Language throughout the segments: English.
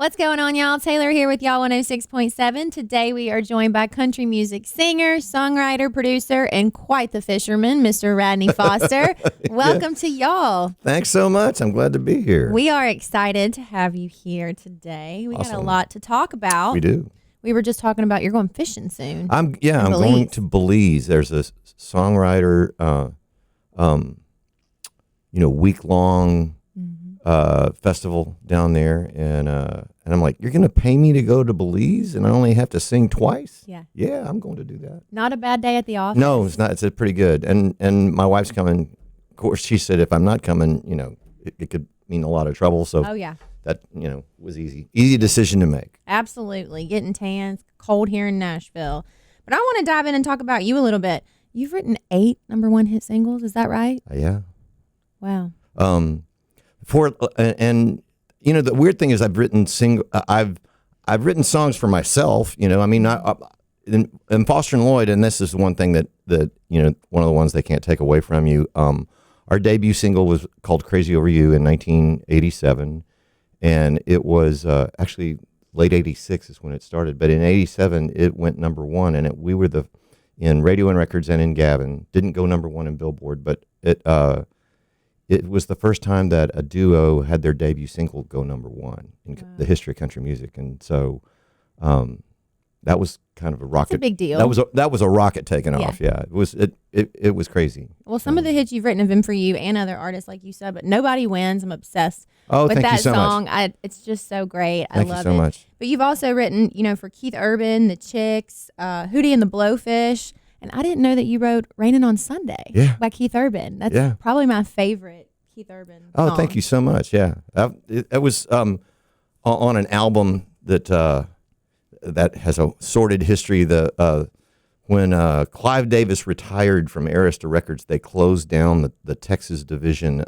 What's going on, y'all? Taylor here with y'all 106.7. Today we are joined by country music singer, songwriter, producer, and quite the fisherman, Mr. Radney Foster. Welcome to y'all. Thanks so much. I'm glad to be here. We are excited to have you here today. We got a lot to talk about. We do. We were just talking about you're going fishing soon. I'm going to Belize. There's a songwriter, week-long festival down there, and I'm like, you're going to pay me to go to Belize, and I only have to sing twice? Yeah, I'm going to do that. Not a bad day at the office. No, it's not. It's pretty good. And my wife's coming. Of course, she said if I'm not coming, it could mean a lot of trouble. So that was easy decision to make. Absolutely, getting tans, cold here in Nashville. But I want to dive in and talk about you a little bit. You've written 8 #1 hit singles. Is that right? Yeah. Wow. The weird thing is I've written songs for myself. And Foster and Lloyd, and this is one thing that one of the ones they can't take away from you. Our debut single was called "Crazy Over You" in 1987, and it was actually late '86 is when it started. But in '87, it went #1, and we were in Radio and Records and in Gavin. Didn't go #1 in Billboard, but it was the first time that a duo had their debut single go #1 in the history of country music, and so that was kind of a rocket. That's a big deal. That was a rocket taking off. Yeah, it was crazy. Well, some of the hits you've written have been for you and other artists, like you said, but Nobody Wins. I'm obsessed with thank that you so song. Much. It's just so great. Thank I love you so it. much. But you've also written, for Keith Urban, The Chicks, Hootie and the Blowfish. And I didn't know that you wrote "Raining on Sunday" by Keith Urban. That's probably my favorite Keith Urban song. Oh, thank you so much. Yeah, it was on an album that has a sordid history. When Clive Davis retired from Arista Records, they closed down the Texas division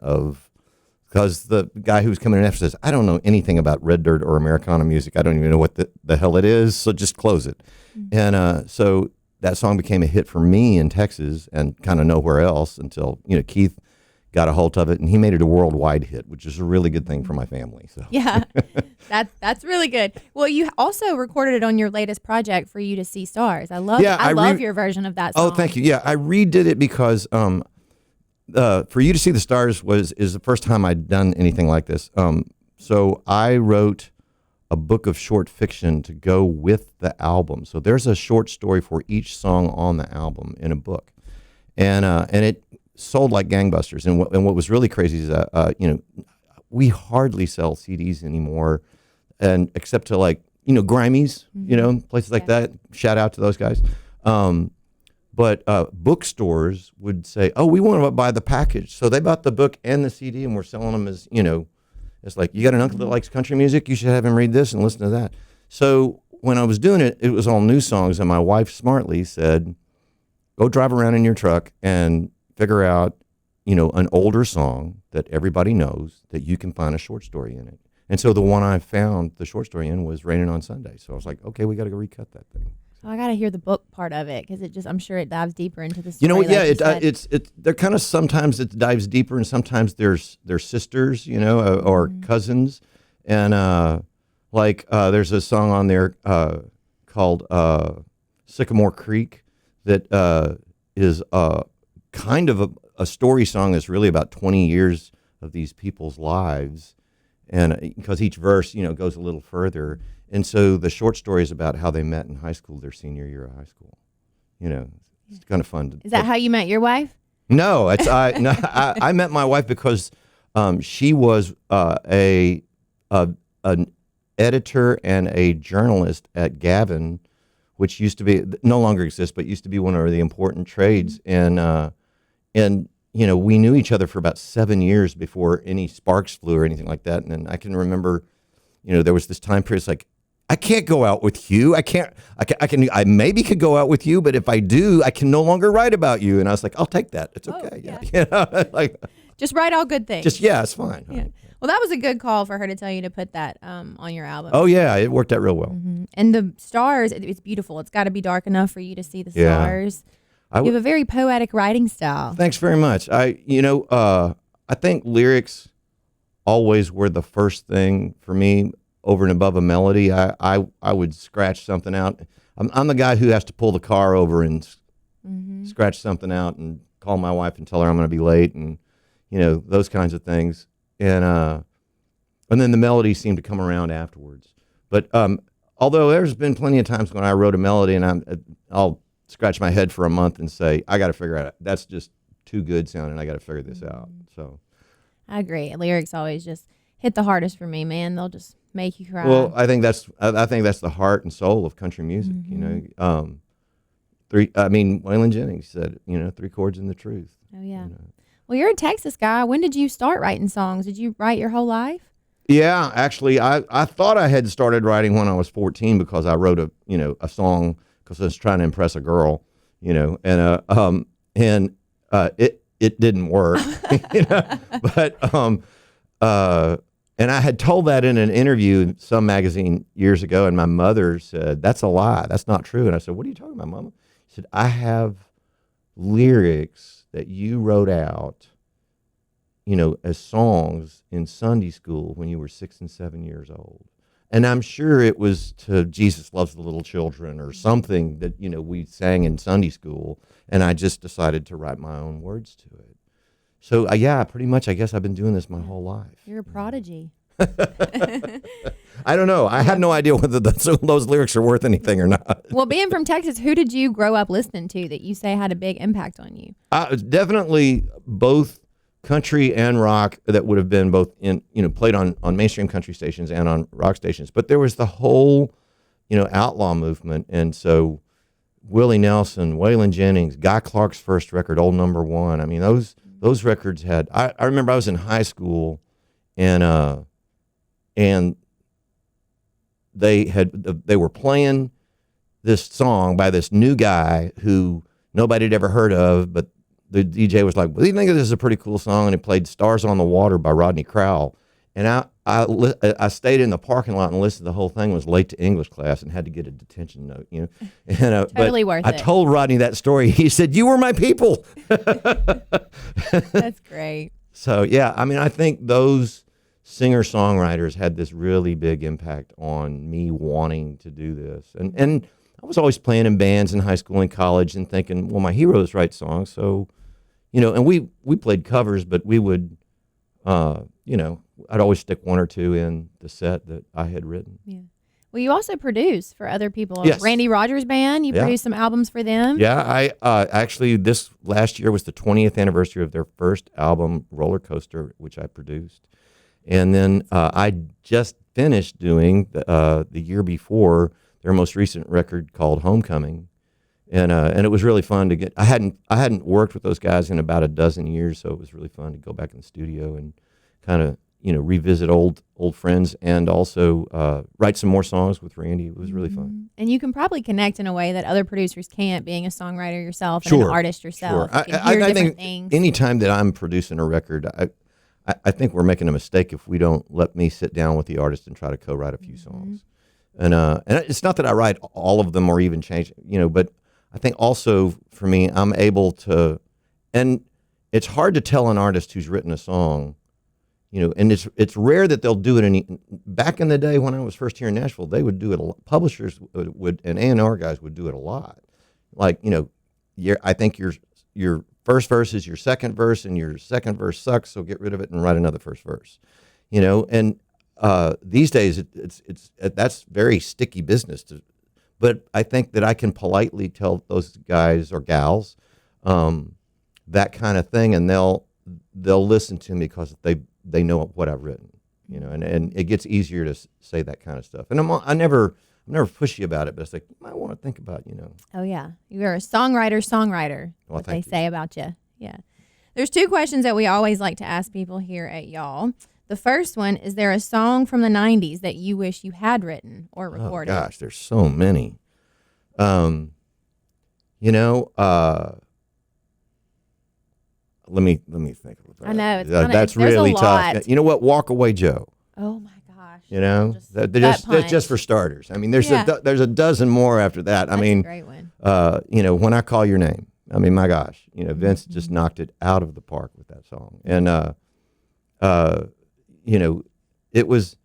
because the guy who was coming in after says, I don't know anything about Red Dirt or Americana music. I don't even know what the hell it is, so just close it. Mm-hmm. And so that song became a hit for me in Texas and kind of nowhere else until, Keith got a hold of it, and he made it a worldwide hit, which is a really good thing for my family. So yeah, that's really good. Well, you also recorded it on your latest project, For You to See Stars. I love your version of that song. Oh, thank you. Yeah, I redid it because For You to See the Stars is the first time I'd done anything like this. So I wrote a book of short fiction to go with the album. So there's a short story for each song on the album in a book, and it sold like gangbusters. And what was really crazy is we hardly sell CDs anymore, and except to Grimies, places like that. Shout out to those guys. But bookstores would say, "Oh, we want to buy the package." So they bought the book and the CD, and we're selling them as it's like, you got an uncle that likes country music, you should have him read this and listen to that. So when I was doing it, it was all new songs, and my wife smartly said, "Go drive around in your truck and figure out, an older song that everybody knows that you can find a short story in it." And so the one I found the short story in was "Raining on Sunday." So I was like, okay, we got to go recut that thing. I got to hear the book part of it because I'm sure it dives deeper into the story. They're kind of, sometimes it dives deeper, and sometimes they're sisters, or cousins. And there's a song on there called Sycamore Creek that is kind of a story song that's really about 20 years of these people's lives, and because each verse goes a little further, and so the short story is about how they met in high school, their senior year of high school. It's kind of fun. Is that how you met your wife? No, I met my wife because she was an editor and a journalist at Gavin, which used to be, no longer exists, but used to be one of the important trades. And we knew each other for about 7 years before any sparks flew or anything like that. And then I can remember, there was this time period, it's like, I can't go out with you. I maybe could go out with you, but if I do, I can no longer write about you. And I was like, I'll take that. It's okay. Yeah. Just write all good things. It's fine. Yeah. Well, that was a good call for her to tell you to put that on your album. Oh yeah, it worked out real well. Mm-hmm. And the stars, it's beautiful. It's got to be dark enough for you to see the stars. You have a very poetic writing style. Thanks very much. I think lyrics always were the first thing for me over and above a melody. I would scratch something out. I'm the guy who has to pull the car over and scratch something out and call my wife and tell her I'm going to be late, and those kinds of things. And then the melodies seem to come around afterwards. But although there's been plenty of times when I wrote a melody and I'll scratch my head for a month and say, I got to figure out, that's just too good sounding. I got to figure this out. So I agree. Lyrics always just hit the hardest for me, man. They'll just make you cry. Well, I think that's the heart and soul of country music. Waylon Jennings said, 3 chords and the truth. Oh yeah. Well, you're a Texas guy. When did you start writing songs? Did you write your whole life? Yeah, actually, I thought I had started writing when I was 14 because I wrote a song because I was trying to impress a girl, and it didn't work, and I had told that in an interview in some magazine years ago, and my mother said, "That's a lie. That's not true." And I said, "What are you talking about, Mama?" She said, "I have lyrics that you wrote out, as songs in Sunday school when you were 6 and 7 years old. And I'm sure it was to Jesus Loves the Little Children or something that, we sang in Sunday school. And I just decided to write my own words to it. So, yeah, pretty much, I guess I've been doing this my whole life. You're a prodigy. I don't know. I have no idea whether those lyrics are worth anything or not. Well, being from Texas, who did you grow up listening to that you say had a big impact on you? Definitely both country and rock that would have been both in, played on mainstream country stations and on rock stations. But there was the whole, outlaw movement. And so Willie Nelson, Waylon Jennings, Guy Clark's first record, Old Number One. I mean, those records had, I remember I was in high school and they were playing this song by this new guy who nobody had ever heard of, but the DJ was like, "Well, do you think this is a pretty cool song?" And he played "Stars on the Water" by Rodney Crowell. And I stayed in the parking lot and listened to the whole thing. Was late to English class and had to get a detention note. And, totally worth it. I told Rodney that story. He said, "You were my people." That's great. So yeah, I think those singer-songwriters had this really big impact on me wanting to do this. And I was always playing in bands in high school and college and thinking, well, my heroes write songs. So, and we played covers, but we would, I'd always stick one or two in the set that I had written. Yeah. Well, you also produce for other people. Yes. Randy Rogers Band, you produced some albums for them. Yeah, I actually, this last year was the 20th anniversary of their first album, Roller Coaster, which I produced. And then I just finished doing the year before their most recent record called Homecoming, and it was really fun to get. I hadn't worked with those guys in about a dozen years, so it was really fun to go back in the studio and kind of revisit old friends and also write some more songs with Randy. It was really fun. And you can probably connect in a way that other producers can't, being a songwriter yourself and an artist yourself. Sure. You can hear I different think things. anytime that I'm producing a record, I think we're making a mistake if we don't let me sit down with the artist and try to co-write a few songs. And it's not that I write all of them or even change, but I think also for me, I'm able to, and it's hard to tell an artist who's written a song, and it's rare that they'll do it. Back in the day when I was first here in Nashville, they would do it a lot. Publishers would, and A&R guys would do it a lot. Like, I think your first verse is your second verse, and your second verse sucks, so get rid of it and write another first verse, and these days that's very sticky business. But I think that I can politely tell those guys or gals that kind of thing, and they'll listen to me because they know what I've written, and it gets easier to say that kind of stuff. And I'm never pushy about it, but it's like, you might want to think about, Oh yeah, you're a songwriter. Well, what they say about you. Yeah. There's 2 questions that we always like to ask people here at Y'all. The first one, is there a song from the 90s that you wish you had written or recorded? Oh, gosh, there's so many. Let me think of that. I know. That's really tough. You know what? Walk Away Joe. Oh, my gosh. That's just for starters. There's a dozen more after that. That's a great one. When I Call Your Name. My gosh. Vince just knocked it out of the park with that song. And, it was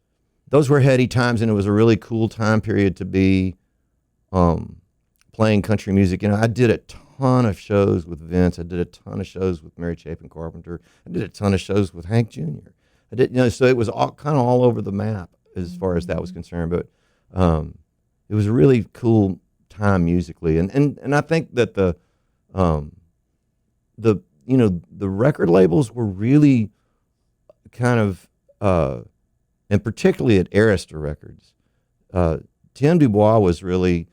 those were heady times, and it was a really cool time period to be playing country music. I did a ton of shows with Vince. I did a ton of shows with Mary Chapin Carpenter. I did a ton of shows with Hank Jr. I did, so it was all kind of all over the map as far as that was concerned. But it was a really cool time musically, and I think that the record labels were really kind of, and particularly at Arista Records, Tim Dubois was really,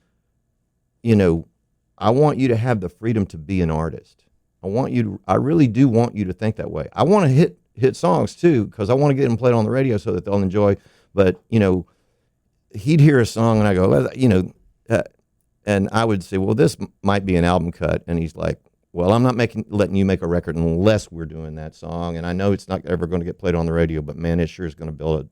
I want you to have the freedom to be an artist. I really do want you to think that way. I want to hit songs too, because I want to get them played on the radio so that they'll enjoy. But, he'd hear a song and I go, and I would say, well, this might be an album cut. And he's like, well, I'm not letting you make a record unless we're doing that song. And I know it's not ever going to get played on the radio, but man, it sure is going to build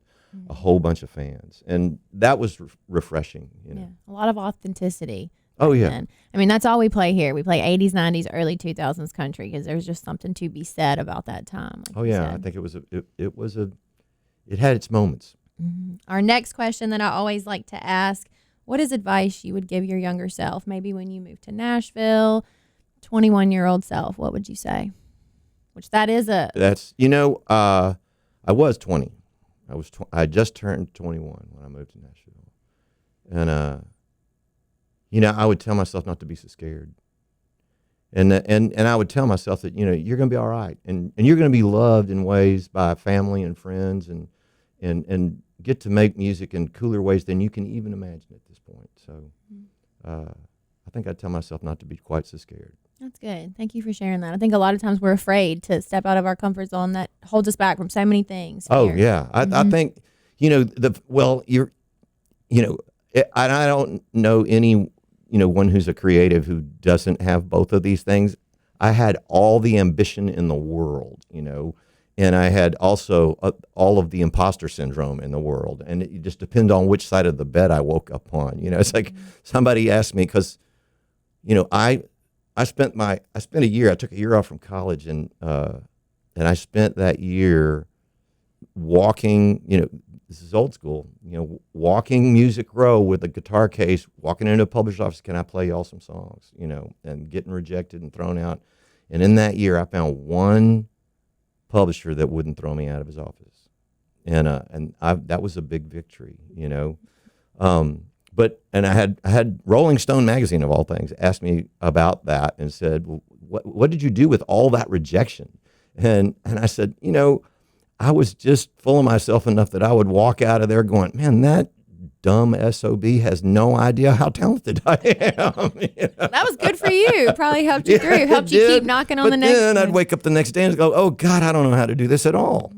a whole bunch of fans. And that was refreshing. Yeah, a lot of authenticity. Oh, yeah. Then. I mean, that's all we play here. We play 80s, 90s, early 2000s country because there's just something to be said about that time. Like I think it had its moments. Mm-hmm. Our next question that I always like to ask, what is advice you would give your younger self? Maybe when you moved to Nashville, 21-year-old self, what would you say? Which that is I was 20. I just turned 21 when I moved to Nashville. And, I would tell myself not to be so scared. And I would tell myself that, you're going to be all right. And you're going to be loved in ways by family and friends and get to make music in cooler ways than you can even imagine at this point. So I think I'd tell myself not to be quite so scared. That's good. Thank you for sharing that. I think a lot of times we're afraid to step out of our comfort zone. That holds us back from so many things. Oh, yeah. I think, I don't know any, one who's a creative who doesn't have both of these things. I had all the ambition in the world, and I had also all of the imposter syndrome in the world. And it just depends on which side of the bed I woke up on. It's like somebody asked me, because, I spent a year, I took a year off from college, and I spent that year walking, this is old school, walking Music Row with a guitar case, walking into a publisher's office, can I play y'all some songs, and getting rejected and thrown out. And in that year, I found one publisher that wouldn't throw me out of his office. And that was a big victory, But I had Rolling Stone magazine of all things asked me about that and said, well, what did you do with all that rejection? And I said, I was just full of myself enough that I would walk out of there going, man, that dumb SOB has no idea how talented I am. That was good for you. Probably helped you through. Helped you keep knocking on the next. Then I'd wake up the next day and go, oh God, I don't know how to do this at all.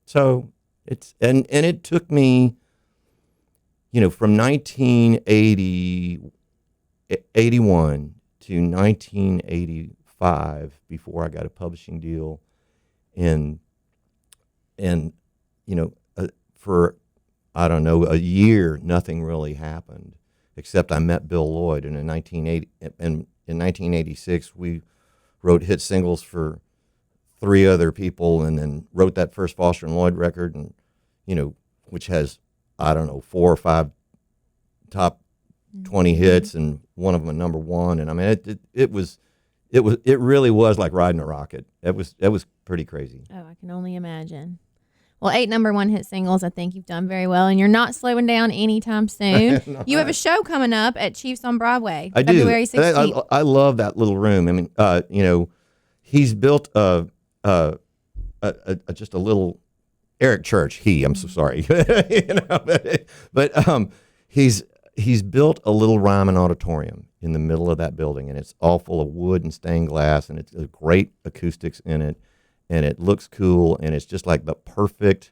So it's and it took me, from 1981 to 1985 before I got a publishing deal, and for I don't know, a year, nothing really happened except I met Bill Lloyd, and in 1986 we wrote hit singles for 3 other people, and then wrote that first Foster and Lloyd record, and which has, I don't know, 4 or 5 top 20 hits, and one of them a number 1. And I mean, it really was like riding a rocket. It was pretty crazy. Oh, I can only imagine. Well, 8 number 1 hit singles. I think you've done very well, and you're not slowing down anytime soon. No, you have a show coming up at Chiefs on Broadway, February 16th. I love that little room. I mean, he's built just a little Eric Church. I'm so sorry, but he's built a little Ryman auditorium in the middle of that building, and it's all full of wood and stained glass, and it's great acoustics in it. And it looks cool, and it's just like the perfect,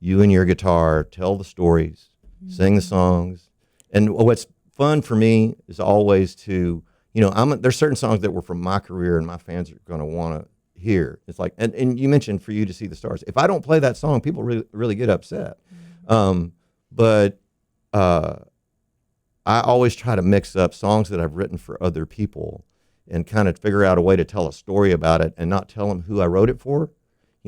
you and your guitar, tell the stories, sing the songs. And what's fun for me is always to, there's certain songs that were from my career and my fans are going to want to hear. It's like, and you mentioned For You to See the Stars. If I don't play that song, people really, really get upset. But I always try to mix up songs that I've written for other people and kind of figure out a way to tell a story about it and not tell them who I wrote it for.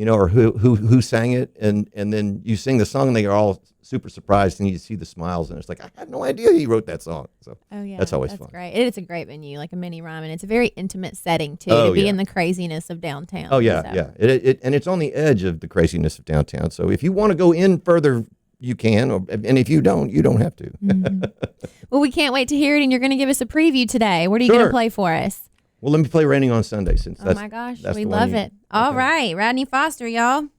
or who sang it, and then you sing the song, and they are all super surprised, and you see the smiles, and it's like, I had no idea he wrote that song. So that's always fun. Great. It's a great venue, like a mini rhyme, and it's a very intimate setting too, Oh, to be yeah. in the craziness of downtown. Oh yeah, so. yeah. And it's on the edge of the craziness of downtown. So if you want to go in further, you can, and if you don't have to. Mm-hmm. Well, we can't wait to hear it, and you're going to give us a preview today. What are you going to play for us? Well, let me play Raining on Sunday, since oh my gosh, we love it. All right, Radney Foster, y'all.